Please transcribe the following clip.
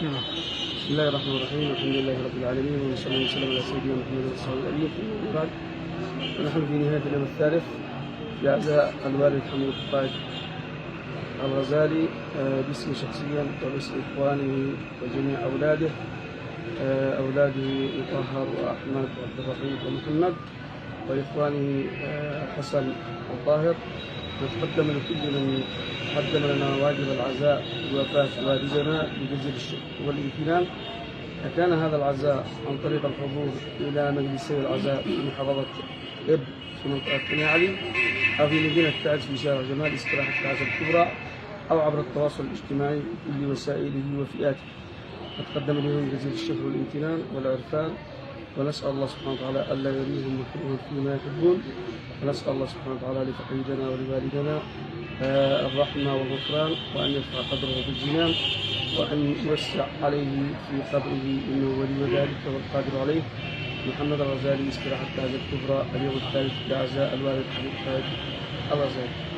نعم. بسم الله الرحمن الرحيم، الحمد لله رب العالمين، وصلى الله وسلم على سيدنا محمد وصحبه الأمين. بعد، نحن في نهاية اليوم الثالث في عزاء الوالد حمود الطائف الغزالي باسمي شخصيا وباسم إخوانه وجميع أولاده، أولاده مطهر وأحمد وعبد الرحيم ومحمد، وإخوانه حسن وطاهر. نتقدم لكل من قدم لنا واجب العزاء بوفاة والدنا بجزيل الشكر والامتنان. كان هذا العزاء عن طريق الحضور إلى مجلسي العزاء في محافظة إب في منطقة بني علي، أو في مدينة تعز في شارع جمال استراحة تعز الكبرى، أو عبر التواصل الاجتماعي بكل وسائله وفئاته. نتقدم لهم جزيل الشكر والامتنان والعرفان، ونسأل الله سبحانه وتعالى ألا يريهم ويحرمهم فيما يحبون، ونسأل الله سبحانه وتعالى لفقيدنا ولوالدنا الرحمة والغفران، وأن يرفع قدره في الجنان، وأن يوسع عليه في قبره إنه ولي ذلك والقادر عليه. محمد الغزالي استراحة تعز الكبرى، اليوم الثالث لعزاء الوالد حمود الطائف الغزالي.